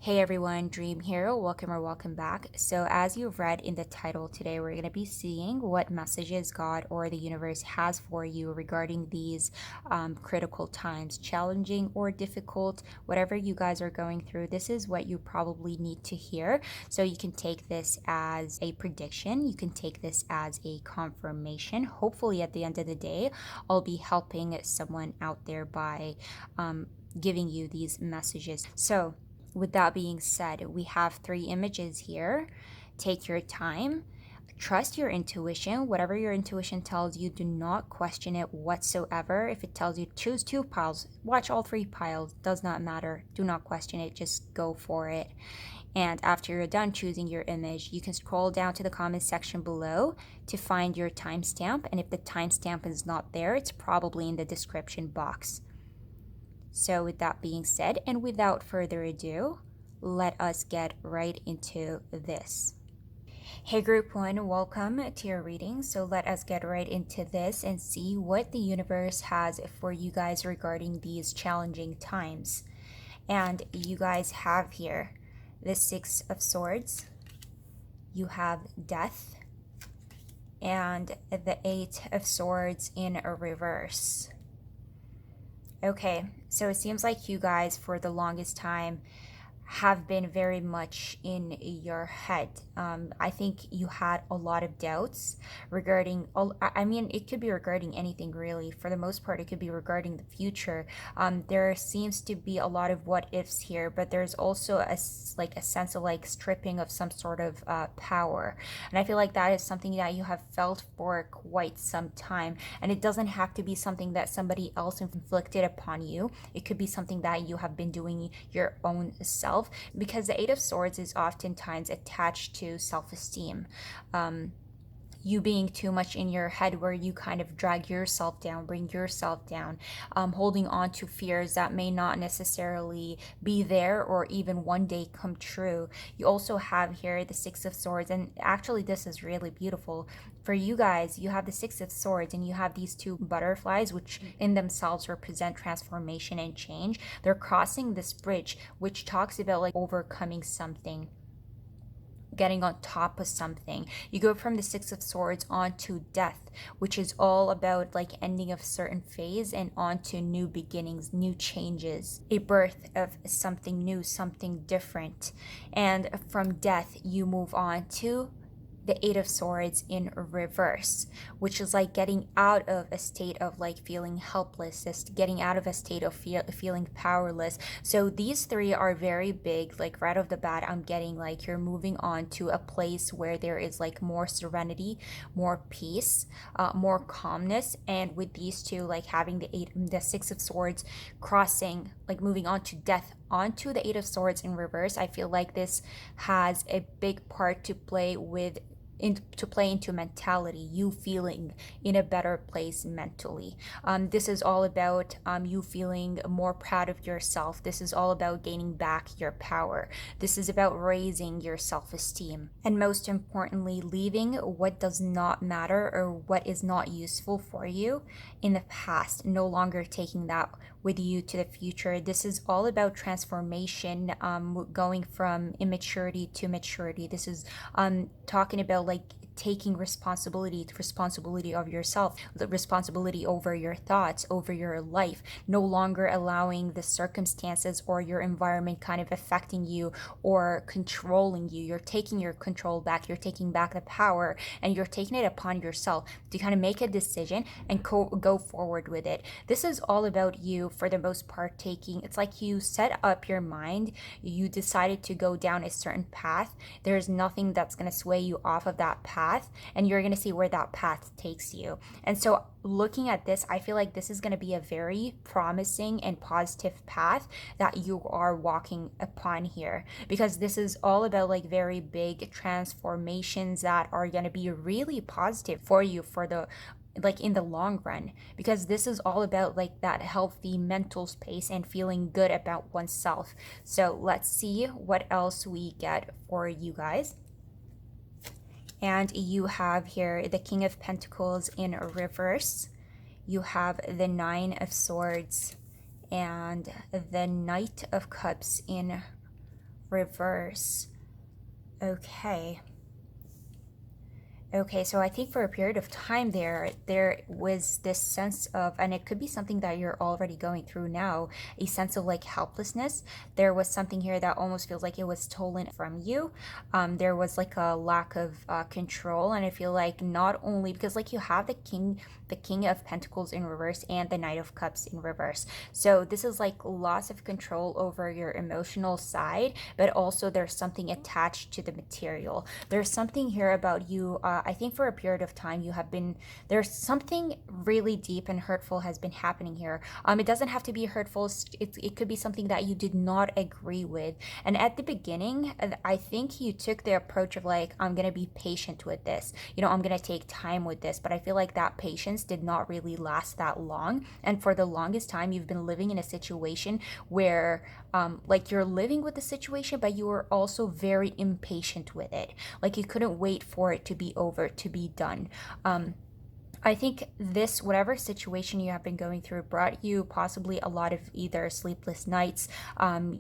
Hey everyone, Dream here. Welcome or welcome back. So, as you've read in the title today, we're going to be seeing what messages God or the universe has for you regarding these critical times, challenging or difficult, whatever you guys are going through. This is what you probably need to hear. So, you can take this as a prediction, you can take this as a confirmation. Hopefully, at the end of the day, I'll be helping someone out there by giving you these messages. So, with that being said, we have three images here. Take your time. Trust your intuition. Whatever your intuition tells you, do not question it whatsoever. If it tells you choose two piles, watch all three piles. Does not matter. Do not question it. Just go for it. And after you're done choosing your image, you can scroll down to the comment section below to find your timestamp. And if the timestamp is not there, it's probably in the description box. So with that being said, and without further ado, let us get right into this. Hey group 1, welcome to your reading. So let us get right into this and see what the universe has for you guys regarding these challenging times. And you guys have here the Six of Swords, you have Death, and the Eight of Swords in a reverse. Okay, so it seems like you guys for the longest time have been very much in your head. I think you had a lot of doubts regarding, I mean, it could be regarding anything really. For the most part, it could be regarding the future. There seems to be a lot of what ifs here, but there's also a sense of like stripping of some sort of power. And I feel like that is something that you have felt for quite some time. And it doesn't have to be something that somebody else inflicted upon you. It could be something that you have been doing your own self, because the Eight of Swords is oftentimes attached to self-esteem. You being too much in your head where you kind of drag yourself down, bring yourself down, holding on to fears that may not necessarily be there or even one day come true. You also have here the Six of Swords, and actually this is really beautiful. For you guys, you have the Six of Swords and you have these two butterflies, which in themselves represent transformation and change. They're crossing this bridge, which talks about like overcoming something, getting on top of something. You go from the Six of Swords onto Death, which is all about like ending of certain phase and onto new beginnings, new changes, a birth of something new, something different. And from Death, you move on to the Eight of Swords in reverse, which is like getting out of a state of like feeling helpless, just getting out of a state of feeling powerless. So these three are very big. Like right off the bat, I'm getting like you're moving on to a place where there is like more serenity, more peace, more calmness. And with these two, like having the Six of Swords crossing, like moving on to Death, onto the Eight of Swords in reverse, I feel like this has a big part to play with, to play into mentality, you feeling in a better place mentally. This is all about you feeling more proud of yourself. This is all about gaining back your power. This is about raising your self-esteem. And most importantly, leaving what does not matter or what is not useful for you in the past, no longer taking that with you to the future. This is all about transformation, going from immaturity to maturity. This is talking about like taking responsibility of yourself, the responsibility over your thoughts, over your life, no longer allowing the circumstances or your environment kind of affecting you or controlling you. You're taking your control back, you're taking back the power, and you're taking it upon yourself to kind of make a decision and go forward with it. This is all about you for the most part taking, it's like you set up your mind, you decided to go down a certain path. There's nothing that's going to sway you off of that path, and you're going to see where that path takes you. And so looking at this, I feel like this is going to be a very promising and positive path that you are walking upon here, because this is all about like very big transformations that are going to be really positive for you for the like in the long run, because this is all about like that healthy mental space and feeling good about oneself. So let's see what else we get for you guys. And you have here the King of Pentacles in reverse. You have the Nine of Swords and the Knight of Cups in reverse. Okay. Okay, so I think for a period of time there was this sense of, and it could be something that you're already going through now, a sense of like helplessness. There was something here that almost feels like it was stolen from you. There was like a lack of control, and I feel like not only because like you have the King of Pentacles in reverse and the Knight of Cups in reverse. So this is like loss of control over your emotional side, but also there's something attached to the material. There's something here about you. I think for a period of time you have been, there's something really deep and hurtful has been happening here. It doesn't have to be hurtful. It could be something that you did not agree with. And at the beginning, I think you took the approach of like, I'm going to be patient with this. I'm going to take time with this. But I feel like that patience did not really last that long. And for the longest time, you've been living in a situation where like you're living with the situation, but you were also very impatient with it. Like you couldn't wait for it to be over, to be done. I think this, whatever situation you have been going through, brought you possibly a lot of either sleepless nights.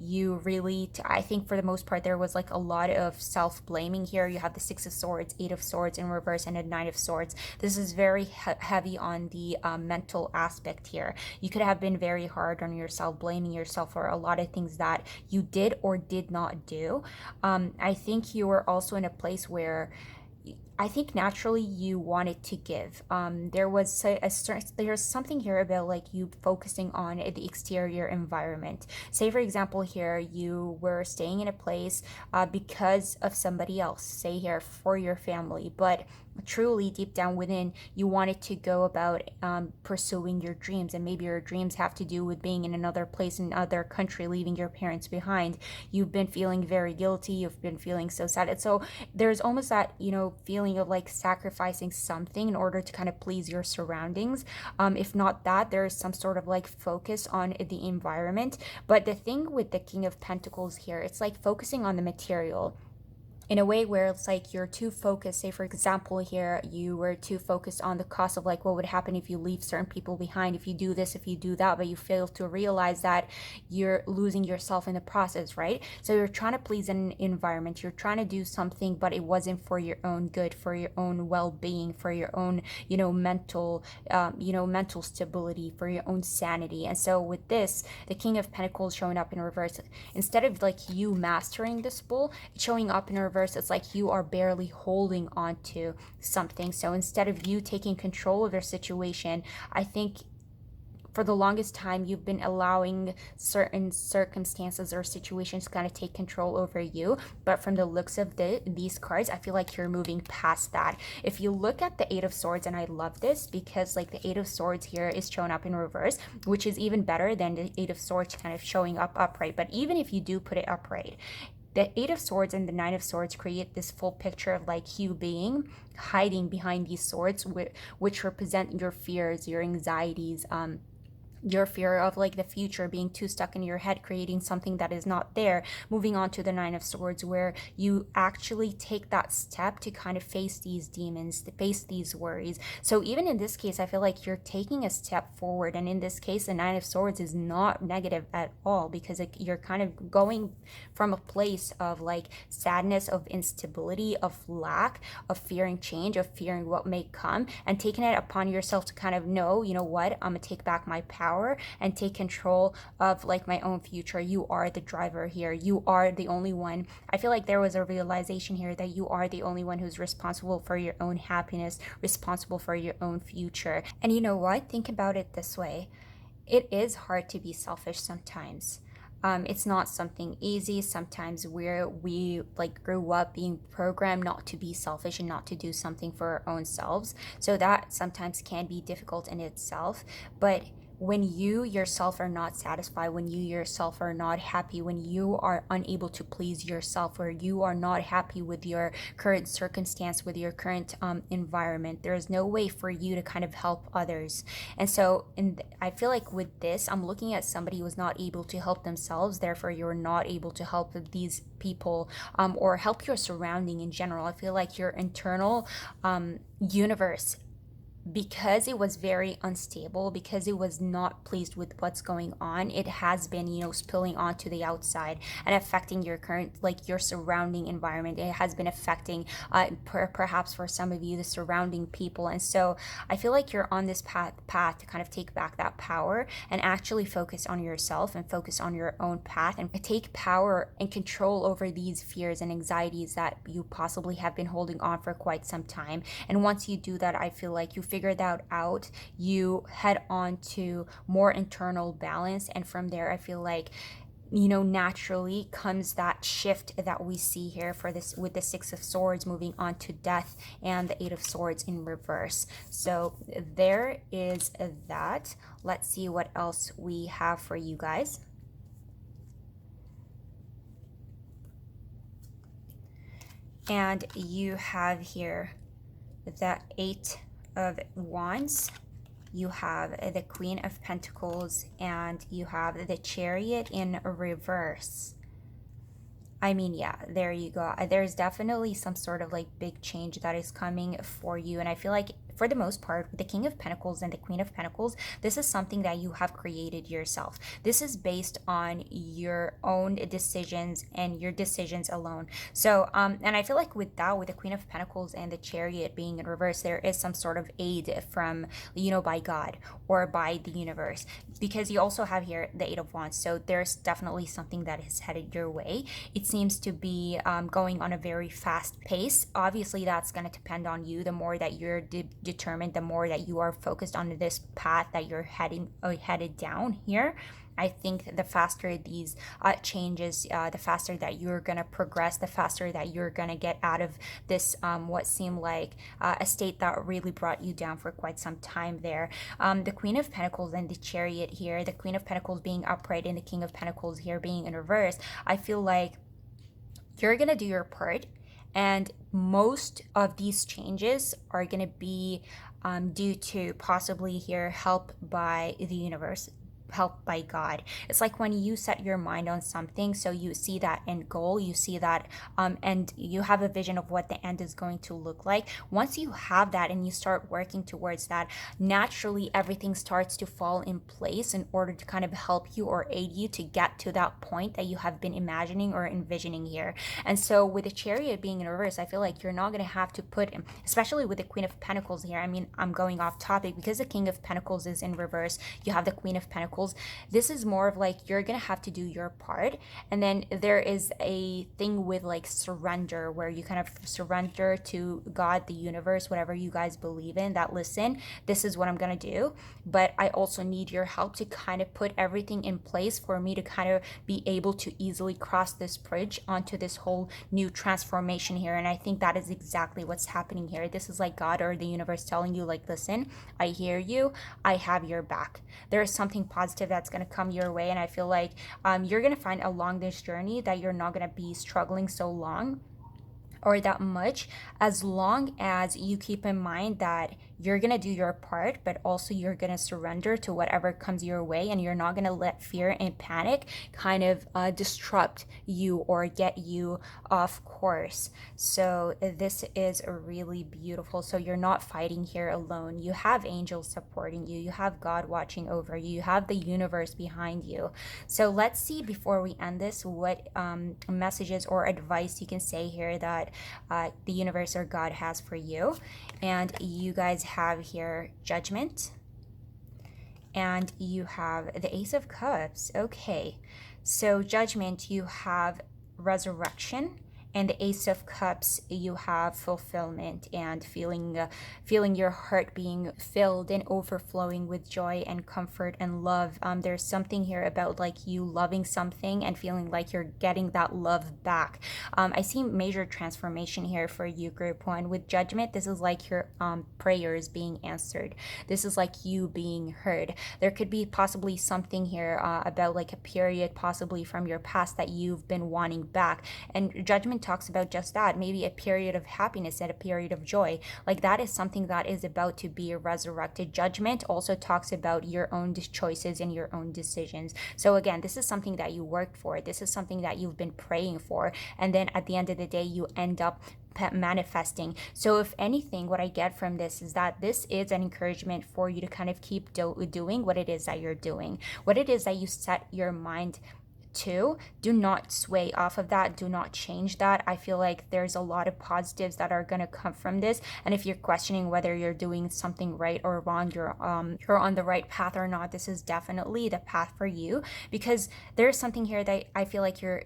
You really, I think for the most part, there was like a lot of self blaming here. You have the Six of Swords, Eight of Swords in reverse, and a Nine of Swords. This is very heavy on the mental aspect here. You could have been very hard on yourself, blaming yourself for a lot of things that you did or did not do. I think you were also in a place where I think naturally you wanted to give. There was there's something here about like you focusing on the exterior environment. Say for example here you were staying in a place because of somebody else. Say here for your family, but truly deep down within you wanted to go about pursuing your dreams, and maybe your dreams have to do with being in another place, in another country, leaving your parents behind. You've been feeling very guilty. You've been feeling so sad. And so there's almost that feeling of like sacrificing something in order to kind of please your surroundings. If not that, there's some sort of like focus on the environment. But the thing with the King of Pentacles here, it's like focusing on the material in a way where it's like you're too focused. Say for example here you were too focused on the cost of like what would happen if you leave certain people behind, if you do this, if you do that, but you fail to realize that you're losing yourself in the process, right? So you're trying to please an environment, you're trying to do something, but it wasn't for your own good, for your own well-being, for your own mental stability, for your own sanity. And so with this, the King of Pentacles showing up in reverse, instead of like you mastering this bull, it's showing up in reverse. It's like you are barely holding on to something. So instead of you taking control of your situation, I think for the longest time you've been allowing certain circumstances or situations to kind of take control over you. But from the looks of these cards, I feel like you're moving past that. If you look at the Eight of Swords, and I love this because like the Eight of Swords here is shown up in reverse, which is even better than the Eight of Swords kind of showing up upright. But even if you do put it upright, the Eight of Swords and the Nine of Swords create this full picture of like you being hiding behind these swords, which represent your fears, your anxieties, your fear of like the future, being too stuck in your head, creating something that is not there. Moving on to the Nine of Swords, where you actually take that step to kind of face these demons, to face these worries. So even in this case, I feel like you're taking a step forward. And in this case, the Nine of Swords is not negative at all, because you're kind of going from a place of like sadness, of instability, of lack, of fearing change, of fearing what may come, and taking it upon yourself to kind of know, you know what, I'm gonna take back my power and take control of like my own future. You are the driver here. You are the only one. I feel like there was a realization here that you are the only one who's responsible for your own happiness, responsible for your own future. And you know what? Think about it this way. It is hard to be selfish sometimes. It's not something easy. Sometimes we like grew up being programmed not to be selfish and not to do something for our own selves. So that sometimes can be difficult in itself. But when you yourself are not satisfied, when you yourself are not happy, when you are unable to please yourself, or you are not happy with your current circumstance, with your current environment, there is no way for you to kind of help others. And so I feel like with this, I'm looking at somebody who is not able to help themselves, therefore you're not able to help these people, or help your surrounding in general. I feel like your internal universe because it was very unstable, because it was not pleased with what's going on, it has been, spilling onto the outside and affecting your current, like your surrounding environment. It has been affecting, perhaps for some of you, the surrounding people. And so I feel like you're on this path to kind of take back that power and actually focus on yourself and focus on your own path and take power and control over these fears and anxieties that you possibly have been holding on for quite some time. And once you do that, I feel like you figure that out, you head on to more internal balance. And from there, I feel like, naturally comes that shift that we see here for this with the Six of Swords moving on to death and the Eight of Swords in reverse. So there is that. Let's see what else we have for you guys. And you have here the Eight of Wands, you have the Queen of Pentacles, and you have the Chariot in reverse. I mean, yeah, there you go. There's definitely some sort of like big change that is coming for you. And I feel like for the most part, with the King of Pentacles and the Queen of Pentacles, this is something that you have created yourself. This is based on your own decisions and your decisions alone. So, and I feel like with that, with the Queen of Pentacles and the Chariot being in reverse, there is some sort of aid from, by God or by the universe, because you also have here the Eight of Wands. So there's definitely something that is headed your way. It seems to be going on a very fast pace. Obviously, that's going to depend on you. The more that you're determined, the more that you are focused on this path that you're headed down here, I think the faster these changes, the faster that you're going to progress, the faster that you're going to get out of this, what seemed like a state that really brought you down for quite some time there. The Queen of Pentacles and the Chariot here, the Queen of Pentacles being upright and the King of Pentacles here being in reverse, I feel like you're going to do your part. And most of these changes are going to be due to possibly here help by the universe, help by God. It's like when you set your mind on something, so you see that end goal, you see that, and you have a vision of what the end is going to look like. Once you have that and you start working towards that, naturally everything starts to fall in place in order to kind of help you or aid you to get to that point that you have been imagining or envisioning here. And so with the Chariot being in reverse, I feel like you're not going to have to put, especially with the Queen of Pentacles here, I mean, I'm going off topic because the King of Pentacles is in reverse, you have the Queen of Pentacles. This is more of like you're gonna have to do your part, and then there is a thing with like surrender, where you kind of surrender to God, the universe, whatever you guys believe in, that listen, this is what I'm gonna do, but I also need your help to kind of put everything in place for me to kind of be able to easily cross this bridge onto this whole new transformation here. And I think that is exactly what's happening here. This is like God or the universe telling you, like, listen, I hear you, I have your back. There is something positive that's going to come your way, and I feel like you're going to find along this journey that you're not going to be struggling so long or that much, as long as you keep in mind that you're going to do your part, but also you're going to surrender to whatever comes your way, and you're not going to let fear and panic kind of disrupt you or get you off course. So this is really beautiful. So you're not fighting here alone. You have angels supporting you. You have God watching over you. You have the universe behind you. So let's see, before we end this, what messages or advice you can say here that the universe or God has for you. And you guys have here Judgment, and you have the Ace of Cups. Okay, so Judgment, you have Resurrection, and the Ace of Cups, you have fulfillment and feeling your heart being filled and overflowing with joy and comfort and love. There's something here about like you loving something and feeling like you're getting that love back. I see major transformation here for you, Group 1. With Judgment, this is like your prayers being answered. This is like you being heard. There could be possibly something here about like a period possibly from your past that you've been wanting back. And Judgment talks about just that, maybe a period of happiness and a period of joy. Like that is something that is about to be resurrected. Judgment also talks about your own choices and your own decisions. So again, this is something that you worked for. This is something that you've been praying for. And then at the end of the day, you end up manifesting. So if anything, what I get from this is that this is an encouragement for you to kind of keep doing what it is that you're doing, what it is that you set your mind to. Do not sway off of that. Do not change that. I feel like there's a lot of positives that are going to come from this. And if you're questioning whether you're doing something right or wrong, you're on the right path or not, this is definitely the path for you, because there's something here that I feel like you're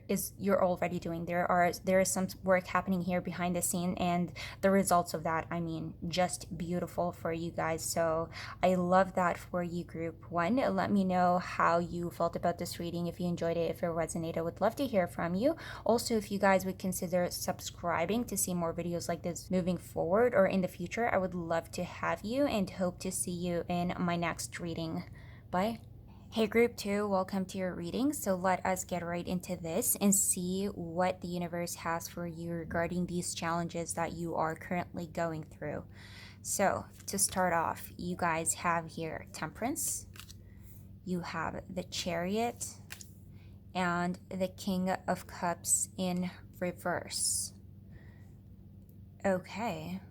already doing. There is some work happening here behind the scene, and the results of that, I mean, just beautiful for you guys. So I love that for you, group one. Let me know how you felt about this reading, if you enjoyed it, if it resonated. I would love to hear from you. Also, if you guys would consider subscribing to see more videos like this moving forward or in the future, I would love to have you and hope to see you in my next reading. Bye. Hey group 2, welcome to your reading. So let us get right into this and see what the universe has for you regarding these challenges that you are currently going through. So to start off, you guys have here Temperance, you have the Chariot, and the King of Cups in reverse. Okay,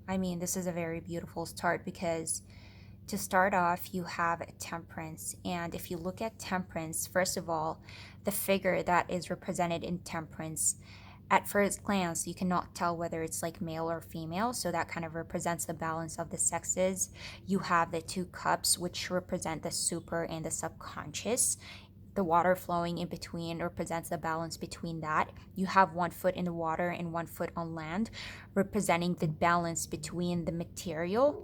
I mean, this is a very beautiful start, because to start off, you have Temperance. And if you look at Temperance, first of all, the figure that is represented in Temperance, at first glance, you cannot tell whether it's like male or female, so that kind of represents the balance of the sexes. You have the 2 cups, which represent the super and the subconscious. The water flowing in between represents the balance between that. You have 1 foot in the water and 1 foot on land, representing the balance between the material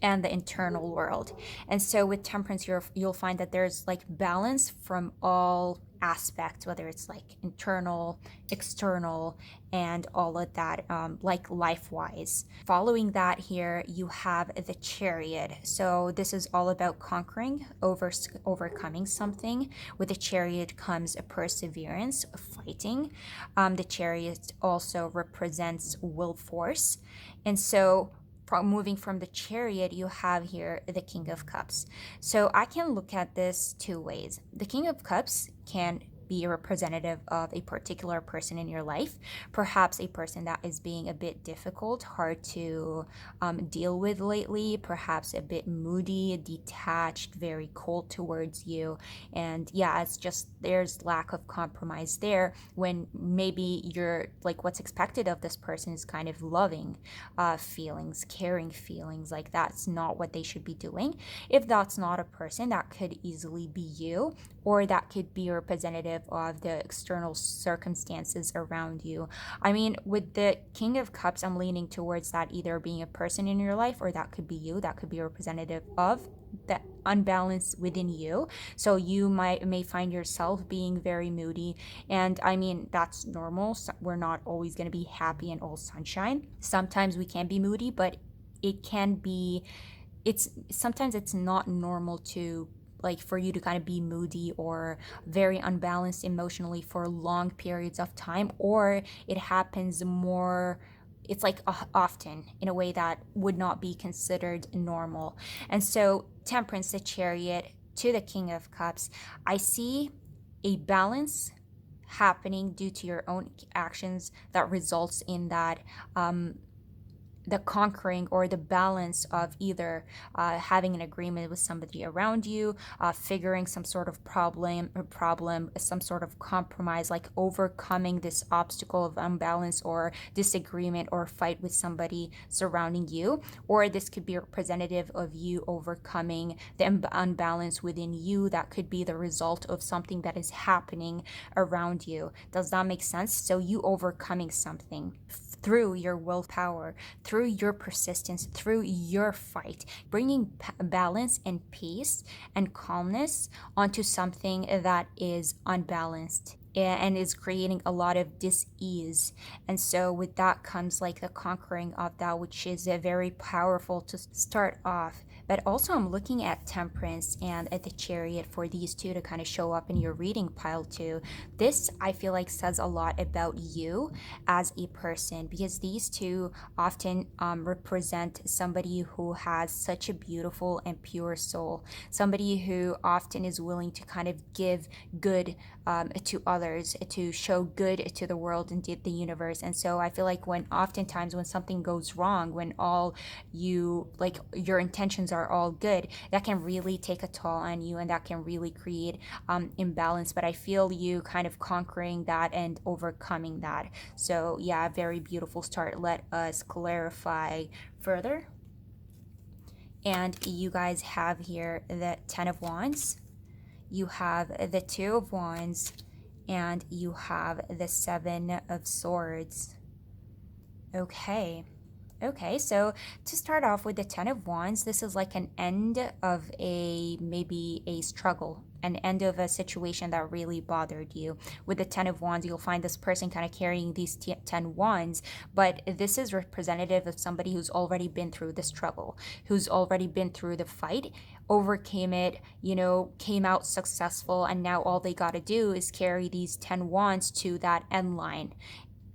and the internal world. And so with Temperance, you'll find that there's like balance from all aspects, whether it's like internal, external, and all of that, like life-wise. Following that here, you have the Chariot. So this is all about conquering, overcoming something. With the Chariot comes a perseverance, fighting. The Chariot also represents will force. And so moving from the Chariot, you have here the King of Cups. So I can look at this 2 ways. The King of Cups can be a representative of a particular person in your life, perhaps a person that is being a bit difficult, hard to deal with lately, perhaps a bit moody, detached, very cold towards you. And yeah, it's just there's lack of compromise there, when maybe you're like, what's expected of this person is kind of loving feelings, caring feelings. Like that's not what they should be doing. If that's not a person, that could easily be you, or that could be a representative of the external circumstances around you. I mean, with the King of Cups, I'm leaning towards that either being a person in your life, or that could be you. That could be a representative of the unbalance within you. So you may find yourself being very moody, and I mean, that's normal. We're not always going to be happy and all sunshine. Sometimes we can be moody, but it can be, sometimes it's not normal to, like, for you to kind of be moody or very unbalanced emotionally for long periods of time, or it happens more, it's like often, in a way that would not be considered normal. And so Temperance, the Chariot, to the King of Cups, I see a balance happening due to your own actions that results in that the conquering or the balance of either having an agreement with somebody around you, figuring some sort of problem, some sort of compromise, like overcoming this obstacle of imbalance or disagreement or fight with somebody surrounding you. Or this could be representative of you overcoming the unbalance within you that could be the result of something that is happening around you. Does that make sense? So you overcoming something through your willpower, through your persistence, through your fight, bringing balance and peace and calmness onto something that is unbalanced. and is creating a lot of dis-ease. And so with that comes like the conquering of that, which is a very powerful to start off. But also I'm looking at Temperance and at the Chariot for these two to kind of show up in your reading pile too. This I feel like says a lot about you as a person, because these two often represent somebody who has such a beautiful and pure soul, somebody who often is willing to kind of give good to others, to show good to the world and to the universe. And so I feel like when oftentimes when something goes wrong, when all you like your intentions are all good, that can really take a toll on you, and that can really create imbalance. But I feel you kind of conquering that and overcoming that. So yeah, very beautiful start. Let us clarify further. And you guys have here the Ten of Wands, you have the Two of Wands, and you have the Seven of Swords. Okay. Okay, so to start off with the Ten of Wands, this is like an end of a maybe a struggle, an end of a situation that really bothered you. With the Ten of Wands, you'll find this person kind of carrying these 10 wands, but this is representative of somebody who's already been through the struggle, who's already been through the fight, overcame it, came out successful, and now all they got to do is carry these 10 wands to that end line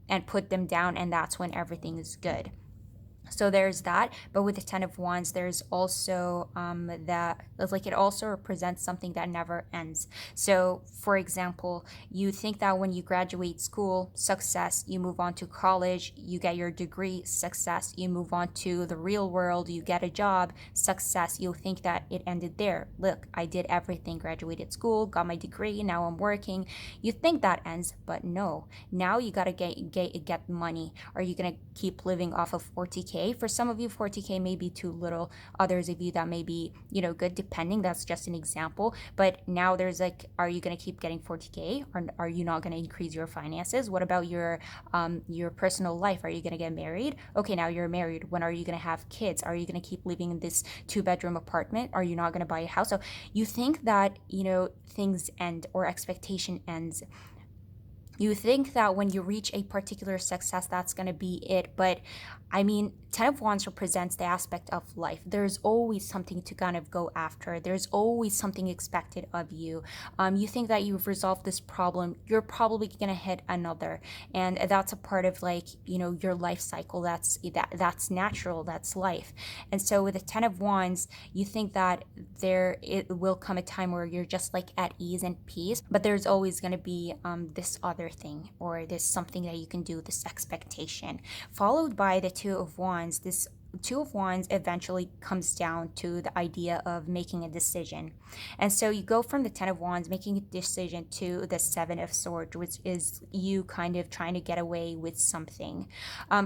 and put them down, and that's when everything is good. So there's that. But with the Ten of Wands, there's also that, like, it also represents something that never ends. So for example, you think that when you graduate school, success, you move on to college, you get your degree, success, you move on to the real world, you get a job, success. You'll think that it ended there. Look, I did everything, graduated school, got my degree, now I'm working. You think that ends, but no. Now you gotta get money. Are you gonna keep living off of 40K? For some of you, 40K may be too little. Others of you, that may be, good, depending. That's just an example. But now there's like, are you going to keep getting 40K, or are you not going to increase your finances? What about your personal life? Are you going to get married? Okay, now you're married. When are you going to have kids? Are you going to keep living in this 2-bedroom apartment? Are you not going to buy a house? So you think that, things end, or expectation ends. You think that when you reach a particular success, that's going to be it. But I mean, Ten of Wands represents the aspect of life. There's always something to kind of go after. There's always something expected of you. You think that you've resolved this problem, you're probably going to hit another. And that's a part of, like, your life cycle. That's natural. That's life. And so with the Ten of Wands, you think that it will come a time where you're just like at ease and peace, but there's always going to be this other thing, or this something that you can do, this expectation, followed by the Two of Wands. This Two of Wands eventually comes down to the idea of making a decision. And so you go from the Ten of Wands making a decision to the Seven of Swords, which is you kind of trying to get away with something.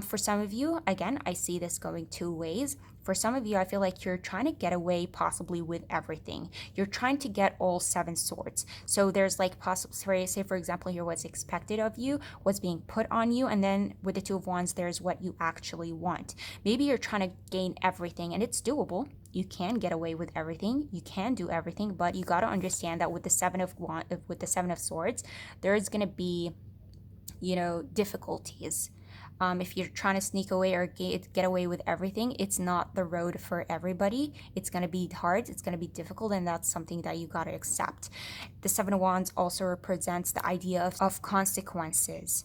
For some of you, again, I see this going two ways. For some of you, I feel like you're trying to get away possibly with everything. You're trying to get all 7 swords. So there's like possibly, say for example, here what's expected of you, what's being put on you, and then with the Two of Wands, there's what you actually want. Maybe you're trying to gain everything, and it's doable. You can get away with everything. You can do everything, but you got to understand that with the Seven of Swords, there is going to be, difficulties. If you're trying to sneak away or get away with everything, it's not the road for everybody. It's going to be hard, it's going to be difficult, and that's something that you got to accept. The Seven of Wands also represents the idea of consequences.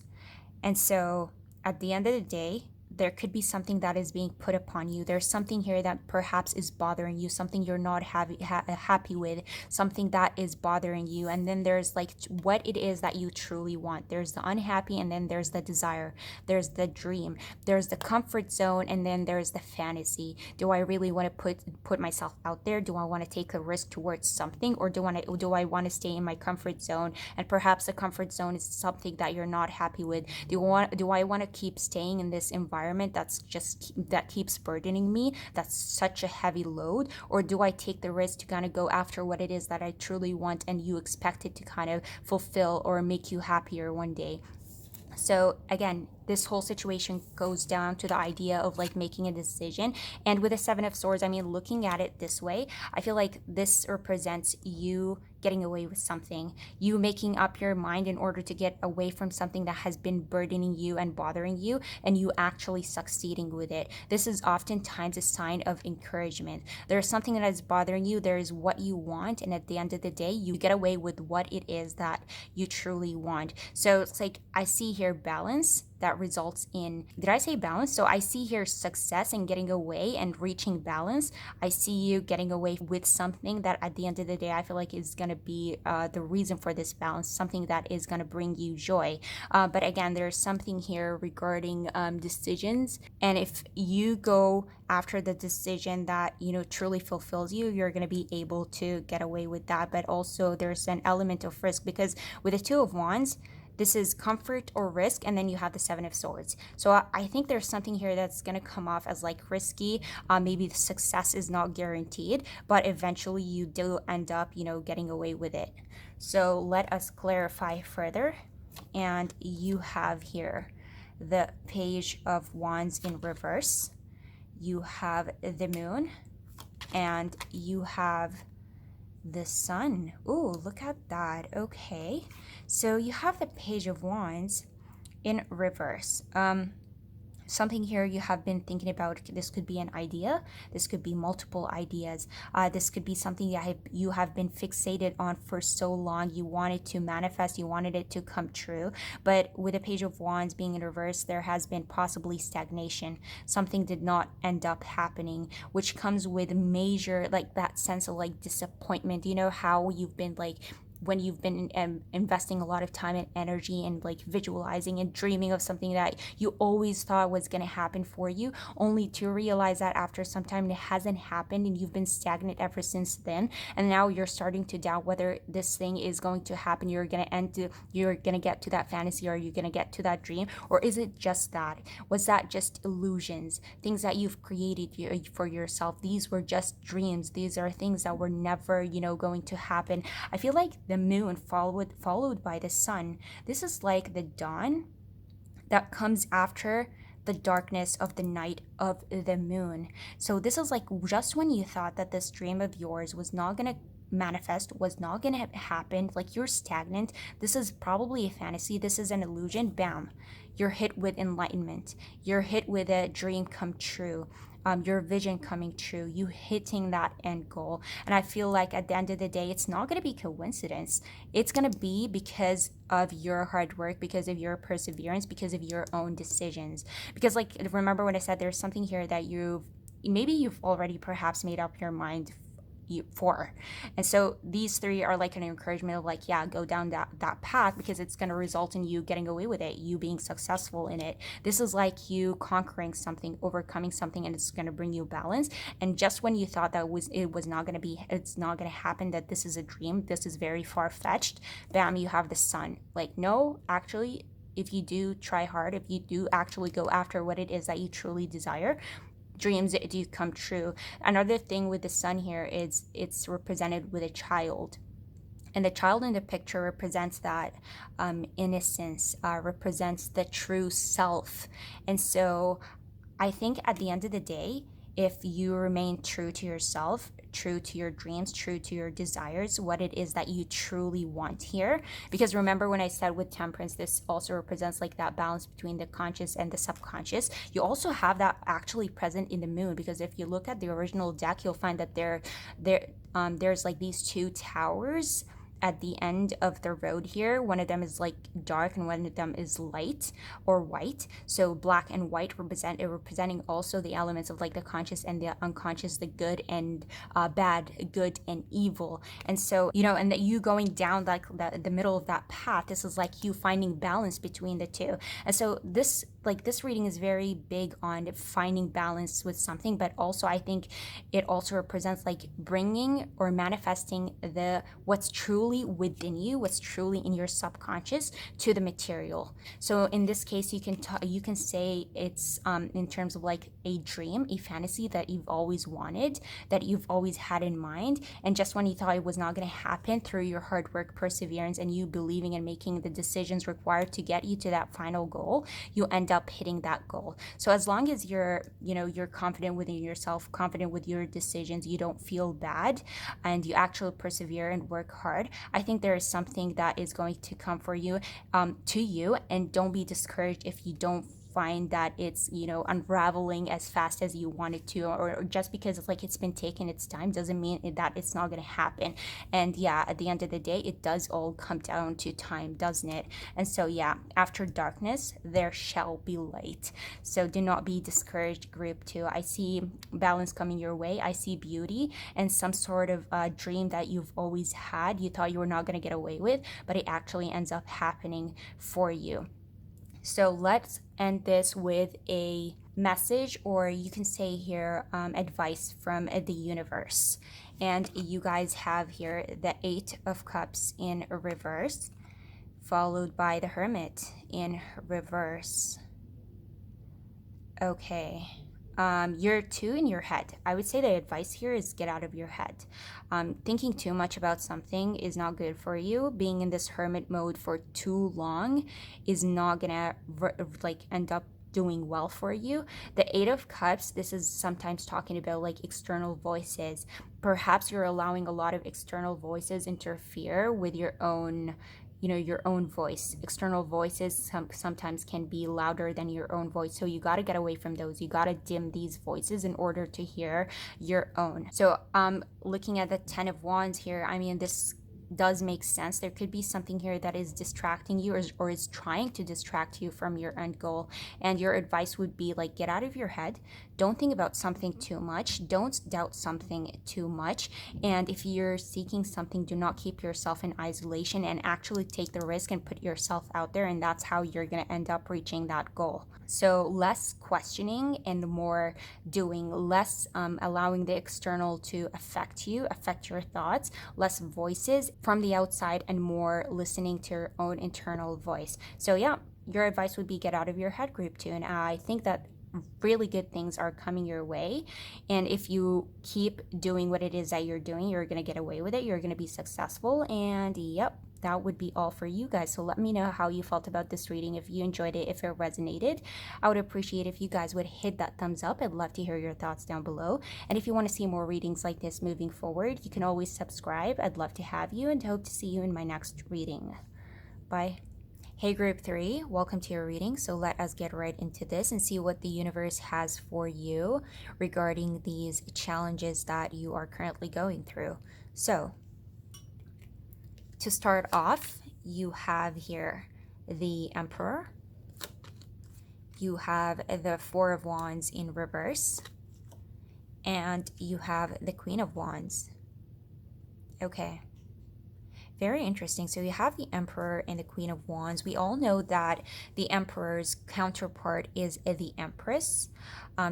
And so at the end of the day, there could be something that is being put upon you. There's something here that perhaps is bothering you, something you're not happy with, something that is bothering you. And then there's like what it is that you truly want. There's the unhappy, and then there's the desire. There's the dream. There's the comfort zone, and then there's the fantasy. Do I really want to put myself out there? Do I want to take a risk towards something, or do I want to stay in my comfort zone? And perhaps the comfort zone is something that you're not happy with. Do I want to keep staying in this environment that keeps burdening me, that's such a heavy load? Or do I take the risk to kind of go after what it is that I truly want, and you expect it to kind of fulfill or make you happier one day? So again, this whole situation goes down to the idea of like making a decision. And with the Seven of Swords, I mean, looking at it this way, I feel like this represents you getting away with something, you making up your mind in order to get away from something that has been burdening you and bothering you, and you actually succeeding with it. This is oftentimes a sign of encouragement. There's something that is bothering you, there is what you want, and at the end of the day, you get away with what it is that you truly want. So it's like I see here balance that results in, did I say balance? So I see here success and getting away and reaching balance. I see you getting away with something that at the end of the day I feel like is going to be the reason for this balance, something that is going to bring you joy. But again, there's something here regarding decisions, and if you go after the decision that truly fulfills you, you're going to be able to get away with that. But also there's an element of risk, because with the Two of Wands, this is comfort or risk, and then you have the Seven of Swords. So I think there's something here that's going to come off as like risky. Maybe the success is not guaranteed, but eventually you do end up, getting away with it. So let us clarify further. And you have here the Page of Wands in reverse. You have the Moon, and you have the Sun. Ooh, look at that. Okay. So you have the Page of Wands in reverse. Something here you have been thinking about. This could be an idea. This could be multiple ideas. This could be something you have been fixated on for so long. You wanted to manifest. You wanted it to come true. But with the Page of Wands being in reverse, there has been possibly stagnation. Something did not end up happening, which comes with major, like that sense of like disappointment. You know how you've been like, when you've been investing a lot of time and energy and like visualizing and dreaming of something that you always thought was going to happen for you, only to realize that after some time it hasn't happened, and you've been stagnant ever since then. And now you're starting to doubt whether this thing is going to happen. You're going to get to that fantasy, or you're going to get to that dream, or is it just that? Was that just illusions, things that you've created for yourself? These were just dreams. These are things that were never going to happen. I feel like the Moon followed by the Sun. This is like the dawn that comes after the darkness of the night of the Moon. So this is like just when you thought that this dream of yours was not going to manifest, was not going to happen, like you're stagnant, this is probably a fantasy, this is an illusion, bam, you're hit with enlightenment. You're hit with a dream come true. Your vision coming true, you hitting that end goal. And I feel like at the end of the day, it's not going to be coincidence. It's going to be because of your hard work, because of your perseverance, because of your own decisions. Because like, remember when I said there's something here that you've already perhaps made up your mind for. And so these three are like an encouragement of like, yeah, go down that path, because it's going to result in you getting away with it, you being successful in it. This is like you conquering something, overcoming something, and it's going to bring you balance. And just when you thought that it's not going to happen, that this is a dream, this is very far-fetched, bam, you have the Sun. Like, no, actually, if you do try hard, if you do actually go after what it is that you truly desire, dreams do come true. Another thing with the Sun here is it's represented with a child. And the child in the picture represents that innocence, represents the true self. And so I think at the end of the day, if you remain true to yourself, true to your dreams, true to your desires, what it is that you truly want here. Because remember when I said with Temperance, this also represents like that balance between the conscious and the subconscious. You also have that actually present in the Moon, because if you look at the original deck, you'll find that there's like these two towers at the end of the road here. One of them is like dark and one of them is light or white. So black and white representing also the elements of like the conscious and the unconscious, the good and bad, good and evil. And so, and that you going down like the middle of that path, this is like you finding balance between the two. And so this reading is very big on finding balance with something, but also I think it also represents like bringing or manifesting what's truly truly within you, what's truly in your subconscious, to the material. So in this case, you can say it's in terms of like a dream, a fantasy that you've always wanted, that you've always had in mind, and just when you thought it was not going to happen, through your hard work, perseverance, and you believing and making the decisions required to get you to that final goal, you end up hitting that goal. So as long as you're confident within yourself, confident with your decisions, you don't feel bad, and you actually persevere and work hard, I think there is something that is going to come for you, to you. And don't be discouraged if you don't find that it's unraveling as fast as you want it to, or just because it's like it's been taking its time doesn't mean that it's not going to happen. And yeah, at the end of the day, it does all come down to time, doesn't it? And so yeah, after darkness there shall be light. So do not be discouraged, group 2. I see balance coming your way. I see beauty and some sort of dream that you've always had, you thought you were not going to get away with, but it actually ends up happening for you. So let's end this with a message, or you can say here, advice from the universe. And you guys have here the 8 of Cups in reverse, followed by the Hermit in reverse. Okay. You're too in your head. I would say the advice here is get out of your head. Thinking too much about something is not good for you. Being in this hermit mode for too long is not gonna end up doing well for you. The 8 of Cups, this is sometimes talking about like external voices. Perhaps you're allowing a lot of external voices interfere with your own voice. External voices sometimes can be louder than your own voice, so you got to get away from those. You got to dim these voices in order to hear your own. So looking at the 10 of Wands here, I mean, this does make sense. There could be something here that is distracting you, or is trying to distract you from your end goal. And your advice would be like, get out of your head. Don't think about something too much. Don't doubt something too much. And if you're seeking something, do not keep yourself in isolation, and actually take the risk and put yourself out there. And that's how you're going to end up reaching that goal. So less questioning and more doing, less allowing the external to affect you, affect your thoughts, less voices from the outside, and more listening to your own internal voice. So yeah, your advice would be get out of your head, group 2. And I think that really good things are coming your way. And if you keep doing what it is that you're doing, you're going to get away with it. You're going to be successful. And yep, that would be all for you guys. So let me know how you felt about this reading. If you enjoyed it, if it resonated, I would appreciate if you guys would hit that thumbs up. I'd love to hear your thoughts down below. And if you want to see more readings like this moving forward, you can always subscribe. I'd love to have you, and hope to see you in my next reading. Bye. Hey group 3, welcome to your reading. So let us get right into this and see what the universe has for you regarding these challenges that you are currently going through. So to start off, you have here the Emperor. You have the 4 of Wands in reverse. And you have the Queen of Wands. Okay. Very interesting. So you have the Emperor and the Queen of Wands. We all know that the Emperor's counterpart is the Empress.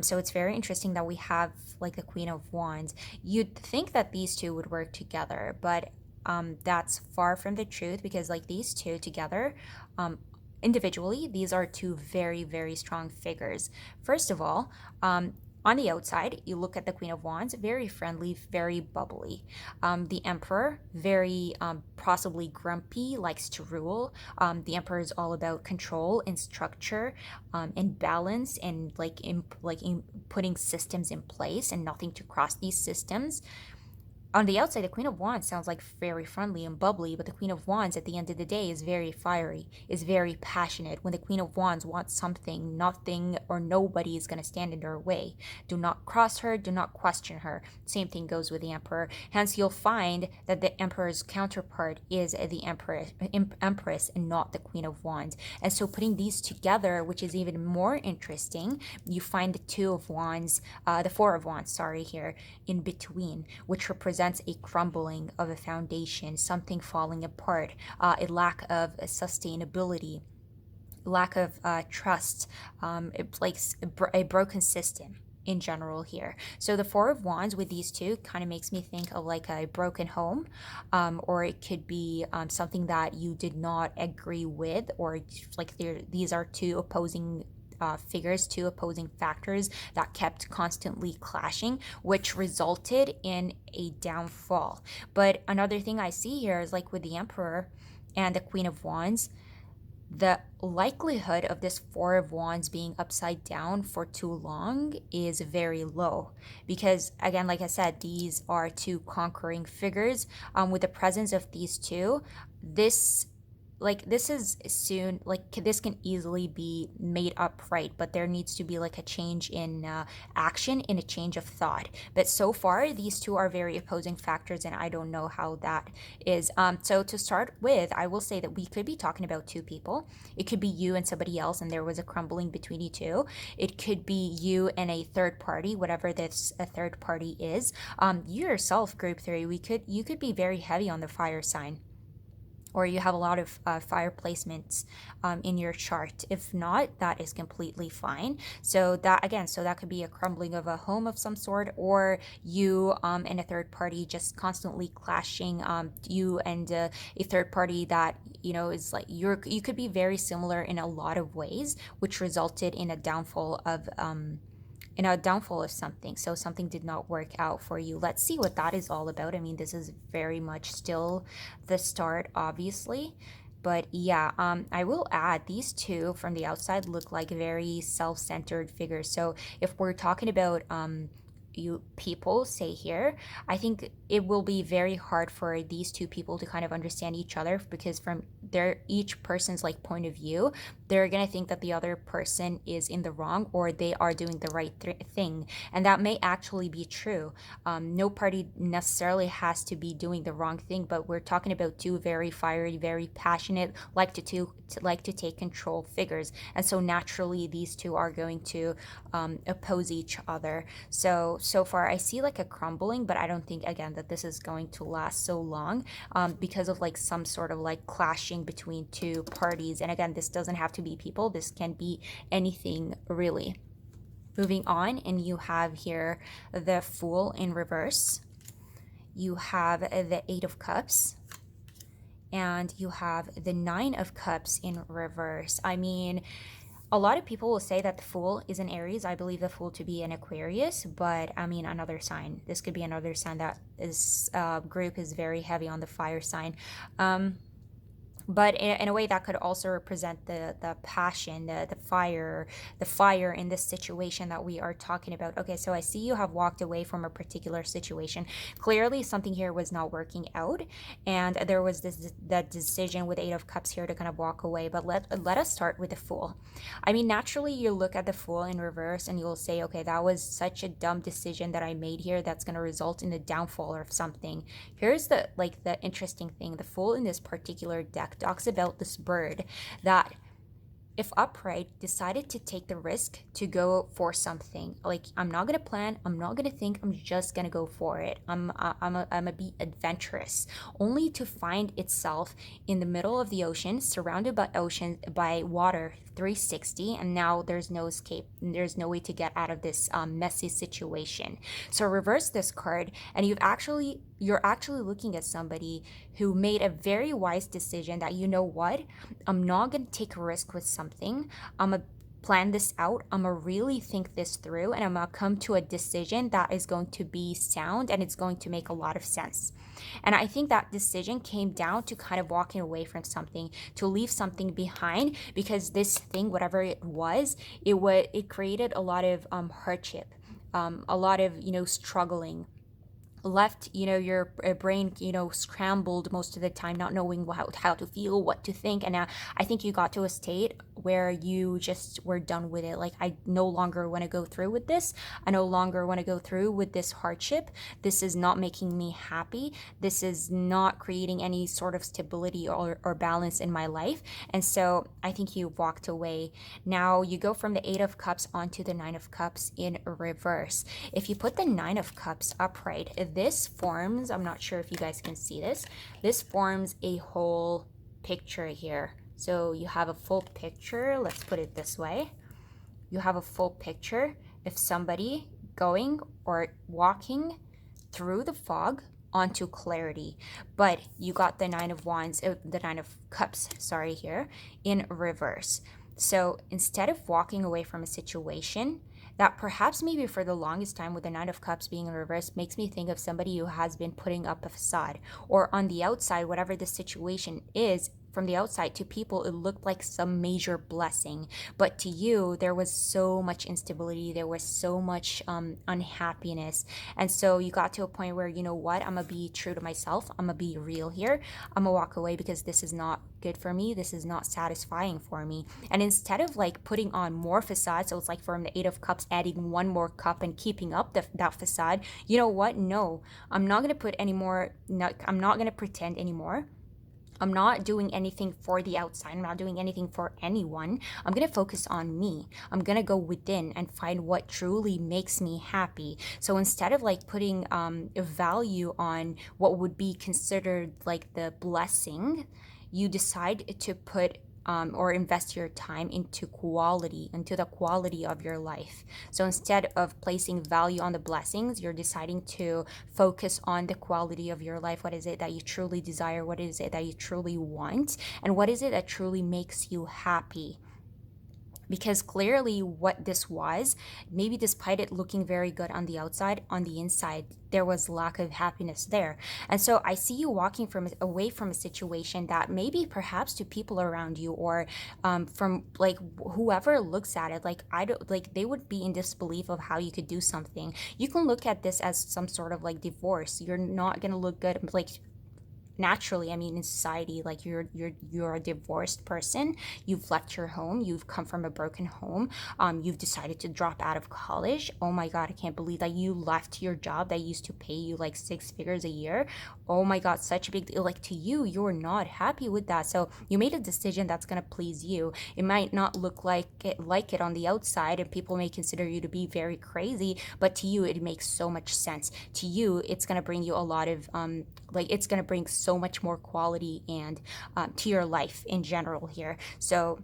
So it's very interesting that we have like the Queen of Wands. You'd think that these two would work together, but that's far from the truth, because like these two together, individually, these are two very, very strong figures. First of all, on the outside, you look at the Queen of Wands, very friendly, very bubbly. The Emperor, very possibly grumpy, likes to rule. The Emperor is all about control and structure, and balance, and in putting systems in place and nothing to cross these systems. On the outside, the Queen of Wands sounds like very friendly and bubbly, but the Queen of Wands at the end of the day is very fiery, is very passionate. When the Queen of Wands wants something, nothing or nobody is going to stand in her way. Do not cross her, do not question her. Same thing goes with the Emperor. Hence, you'll find that the Emperor's counterpart is the Empress and not the Queen of Wands. And so putting these together, which is even more interesting, you find the 2 of Wands, the 4 of Wands, here in between, which represents a crumbling of a foundation, something falling apart, a lack of sustainability, lack of trust, a broken system. in general here. So the Four of Wands with these two kind of makes me think of like a broken home, or it could be something that you did not agree with, or like these are two opposing figures, two opposing factors that kept constantly clashing, which resulted in a downfall. But another thing I see here is like with the Emperor and the Queen of Wands, the likelihood of this Four of Wands being upside down for too long is very low, because again, like I said, these are two conquering figures. With the presence of these two, this this is soon, like this can easily be made upright, but there needs to be like a change in action, in a change of thought. But so far these two are very opposing factors, and I don't know how that is. So to start with, I will say that we could be talking about two people. It could be you and somebody else, and there was a crumbling between you two. It could be you and a third party, whatever this a third party is. You yourself, group three, you could be very heavy on the fire sign, or you have a lot of fire placements in your chart. If not, that is completely fine. So that, again, so that could be a crumbling of a home of some sort, or you and a third party just constantly clashing. You and a third party that is like you could be very similar in a lot of ways, which resulted in a downfall of something. So something did not work out for you. Let's see what that is all about. I mean, this is very much still the start, obviously. But yeah, I will add these two from the outside look like very self-centered figures. So if we're talking about you people say here, I think it will be very hard for these two people to kind of understand each other, because from their each person's like point of view, they're gonna think that the other person is in the wrong, or they are doing the right thing, and that may actually be true. No party necessarily has to be doing the wrong thing, but we're talking about two very fiery, very passionate, like to take control figures, and so naturally these two are going to oppose each other. So far I see like a crumbling, but I don't think, again, that this is going to last so long, because of like some sort of like clashing between two parties. And again, this doesn't have to be people, this can be anything really. Moving on, and you have here the Fool in reverse, you have the Eight of Cups, and you have the Nine of Cups in reverse. I mean, a lot of people will say that the Fool is an Aries. I believe the Fool to be an Aquarius, but I mean, another sign. This could be another sign that is group is very heavy on the fire sign. But in a way that could also represent the passion, the fire in this situation that we are talking about. Okay, so I see you have walked away from a particular situation. Clearly something here was not working out, and there was that decision with Eight of Cups here to kind of walk away. But let us start with the Fool. I mean, naturally you look at the Fool in reverse and you'll say, okay, that was such a dumb decision that I made here, that's going to result in the downfall of something. Here's the interesting thing. The Fool in this particular deck talks about this bird that, if upright, decided to take the risk to go for something. Like, I'm not gonna plan, I'm not gonna think, I'm just gonna go for it. I'm a be adventurous, only to find itself in the middle of the ocean, surrounded by water 360, and now there's no escape, there's no way to get out of this messy situation. So reverse this card, and you're actually looking at somebody who made a very wise decision that, you know what, I'm not going to take a risk with something, I'm going to plan this out, I'm going to really think this through, and I'm going to come to a decision that is going to be sound and it's going to make a lot of sense. And I think that decision came down to kind of walking away from something, to leave something behind, because this thing, whatever it was, it created a lot of hardship, a lot of struggling, left your brain scrambled most of the time, not knowing how to feel, what to think. And I think you got to a state where you just were done with it. Like, I no longer want to go through with this, I no longer want to go through with this hardship, this is not making me happy, this is not creating any sort of stability or balance in my life. And so I think you walked away. Now you go from the Eight of Cups onto the Nine of Cups in reverse. If you put the Nine of Cups upright, this forms, I'm not sure if you guys can see this forms a whole picture here. So you have a full picture, let's put it this way. You have a full picture if somebody going or walking through the fog onto clarity. But you got the Nine of Wands, the Nine of Cups, sorry, here in reverse. So instead of walking away from a situation that perhaps maybe for the longest time with the Nine of Cups being in reverse makes me think of somebody who has been putting up a facade, or on the outside, whatever the situation is, from the outside to people, it looked like some major blessing. But to you, there was so much instability, there was so much unhappiness. And so you got to a point where, you know what, I'm going to be true to myself. I'm going to be real here. I'm going to walk away because this is not good for me. This is not satisfying for me. And instead of like putting on more facade, so it's like from the Eight of Cups, adding one more cup and keeping up that facade, you know what? No, I'm not going to put any more, I'm not going to pretend anymore. I'm not doing anything for the outside. I'm not doing anything for anyone. I'm going to focus on me. I'm going to go within and find what truly makes me happy. So instead of like putting a value on what would be considered like the blessing, you decide to put or invest your time into the quality of your life. So instead of placing value on the blessings, you're deciding to focus on the quality of your life. What is it that you truly desire? What is it that you truly want? And what is it that truly makes you happy? Because clearly what this was, maybe despite it looking very good on the outside, on the inside there was lack of happiness there. And so I see you walking away from a situation that maybe perhaps to people around you, or from like whoever looks at it, like I don't, like they would be in disbelief of how you could do something. You can look at this as some sort of like divorce. You're not going to look good, like naturally, I mean, in society, like you're a divorced person. You've left your home, you've come from a broken home, you've decided to drop out of college. Oh my god, I can't believe that you left your job that used to pay you like 6 figures a year. Oh my god, such a big deal. Like to you, you're not happy with that, so you made a decision that's going to please you. It might not look like it on the outside, and people may consider you to be very crazy, but to you it makes so much sense. To you, it's going to bring you a lot of like it's going to bring so much more quality and to your life in general here. So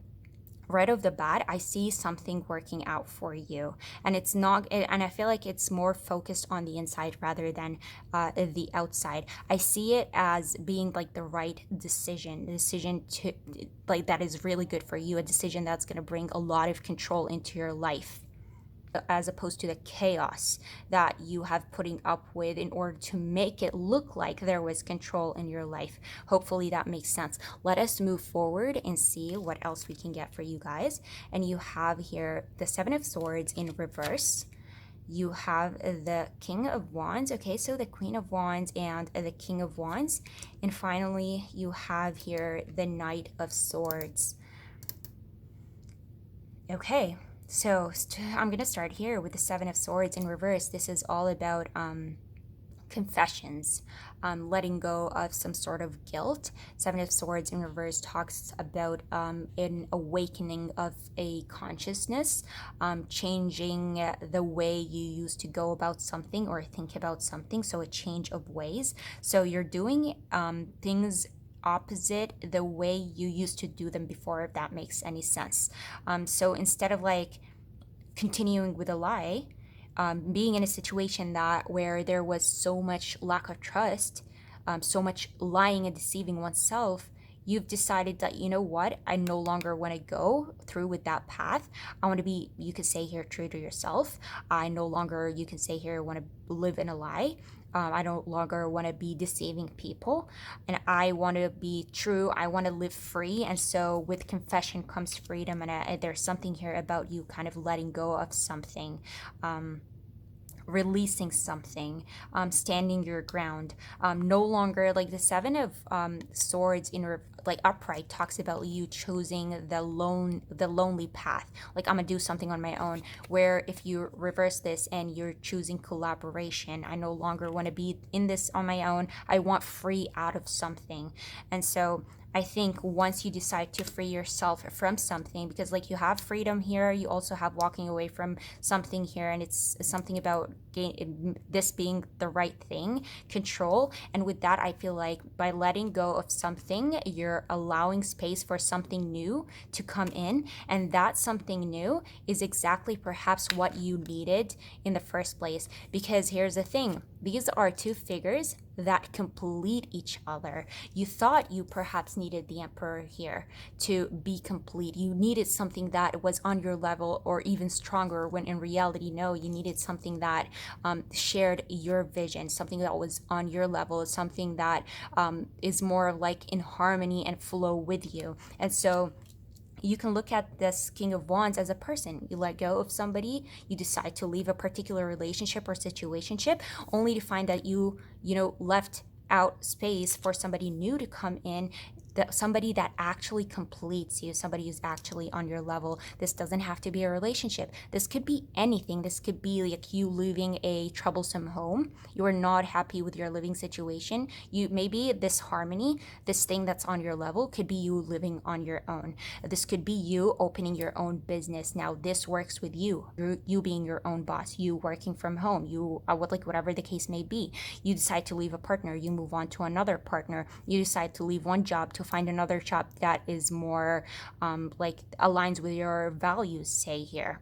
right off the bat, I see something working out for you, and it's not, and I feel like it's more focused on the inside rather than the outside. I see it as being like the right decision, a decision to like that is really good for you, a decision that's going to bring a lot of control into your life, as opposed to the chaos that you have putting up with in order to make it look like there was control in your life. Hopefully that makes sense. Let us move forward and see what else we can get for you guys. And you have here the Seven of Swords in reverse. You have the King of Wands. Okay, so the Queen of Wands and the King of Wands. And finally, you have here the Knight of Swords. Okay, so I'm going to start here with the Seven of Swords in reverse. This is all about confessions, letting go of some sort of guilt. Seven of Swords in reverse talks about an awakening of a consciousness, changing the way you used to go about something or think about something. So a change of ways. So you're doing things opposite the way you used to do them before, if that makes any sense. So instead of like continuing with a lie, being in a situation that where there was so much lack of trust, so much lying and deceiving oneself, you've decided that, you know what, I no longer want to go through with that path. I want to be, you could say here, true to yourself. I no longer, you can say here, want to live in a lie. I no longer want to be deceiving people, and I want to be true. I want to live free. And so with confession comes freedom, and there's something here about you kind of letting go of something, releasing something, standing your ground, no longer like the Seven of Swords in like upright talks about you choosing the lonely path. Like, I'm gonna do something on my own. Where if you reverse this and you're choosing collaboration, I no longer want to be in this on my own. I want free out of something. And so I think once you decide to free yourself from something, because like you have freedom here, you also have walking away from something here, and it's something about this being the right thing, control. And with that, I feel like by letting go of something, you're allowing space for something new to come in. And that something new is exactly perhaps what you needed in the first place. Because here's the thing, these are two figures that complete each other. You thought you perhaps needed the Emperor here to be complete. You needed something that was on your level or even stronger, when in reality, no, you needed something that shared your vision, something that was on your level, something that is more like in harmony and flow with you. And so you can look at this King of Wands as a person. You let go of somebody, you decide to leave a particular relationship or situationship, only to find that you left out space for somebody new to come in, that somebody that actually completes you, somebody who's actually on your level. This doesn't have to be a relationship. This could be anything. This could be like you leaving a troublesome home. You are not happy with your living situation. You maybe this harmony, this thing that's on your level, could be you living on your own. This could be you opening your own business. Now this works with you being your own boss, you working from home, you whatever the case may be. You decide to leave a partner, you move on to another partner. You decide to leave one job to find another job that is more like aligns with your values, say here.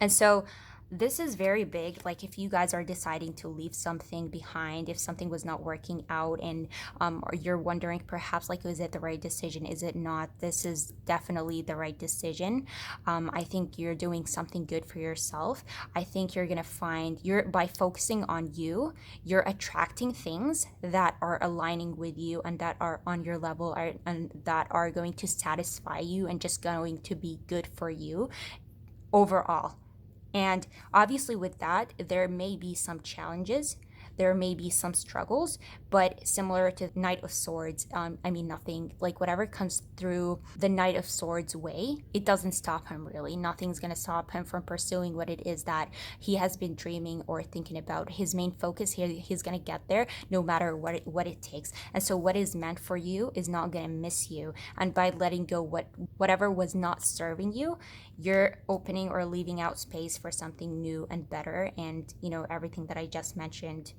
And so this is very big. Like if you guys are deciding to leave something behind, if something was not working out, and or you're wondering perhaps like, is it the right decision? Is it not? This is definitely the right decision. I think you're doing something good for yourself. I think you're gonna find by focusing on you, you're attracting things that are aligning with you and that are on your level, and that are going to satisfy you and just going to be good for you overall. And obviously, with that, there may be some challenges, there may be some struggles, but similar to Knight of Swords, nothing, like whatever comes through the Knight of Swords way, it doesn't stop him really. Nothing's going to stop him from pursuing what it is that he has been dreaming or thinking about. His main focus here, he's going to get there no matter what it takes. And so what is meant for you is not going to miss you. And by letting go whatever was not serving you, you're opening or leaving out space for something new and better, and everything that I just mentioned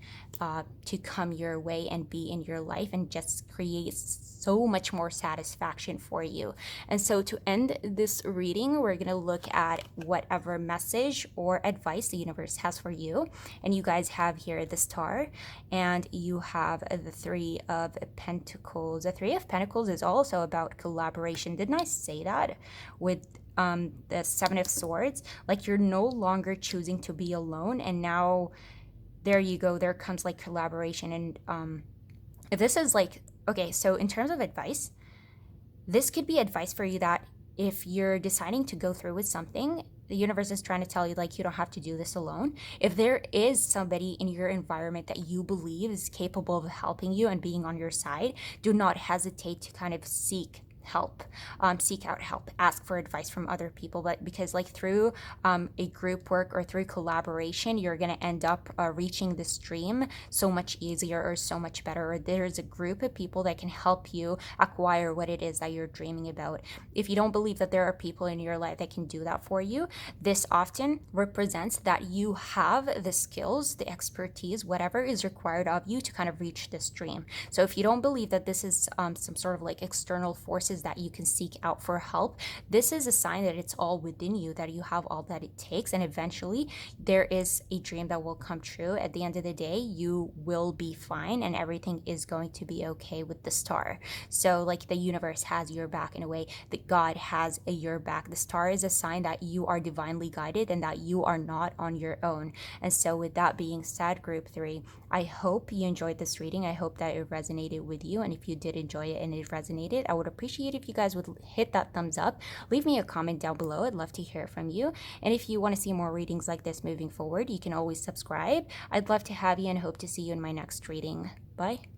to come your way and be in your life and just create so much more satisfaction for you. And so to end this reading, we're going to look at whatever message or advice the universe has for you. And you guys have here the Star, and you have the Three of Pentacles. The Three of Pentacles is also about collaboration. Didn't I say that? With the Seven of Swords, like you're no longer choosing to be alone, and now there you go, there comes like collaboration. And if this is like, okay, so in terms of advice, this could be advice for you that if you're deciding to go through with something, the universe is trying to tell you, like, you don't have to do this alone. If there is somebody in your environment that you believe is capable of helping you and being on your side, do not hesitate to kind of seek out help, ask for advice from other people. But because like through a group work or through collaboration, you're going to end up reaching this dream so much easier or so much better, or there's a group of people that can help you acquire what it is that you're dreaming about. If you don't believe that there are people in your life that can do that for you, this often represents that you have the skills, the expertise, whatever is required of you to kind of reach this dream. So if you don't believe that this is some sort of like external forces that you can seek out for help, this is a sign that it's all within you, that you have all that it takes, and eventually there is a dream that will come true. At the end of the day, you will be fine and everything is going to be okay with the Star. So like the universe has your back in a way, that God has your back. The Star is a sign that you are divinely guided and that you are not on your own. And so with that being said, group 3, I hope you enjoyed this reading. I hope that it resonated with you, and if you did enjoy it and it resonated, I would appreciate if you guys would hit that thumbs up, leave me a comment down below. I'd love to hear from you. And if you want to see more readings like this moving forward, you can always subscribe. I'd love to have you and hope to see you in my next reading. Bye.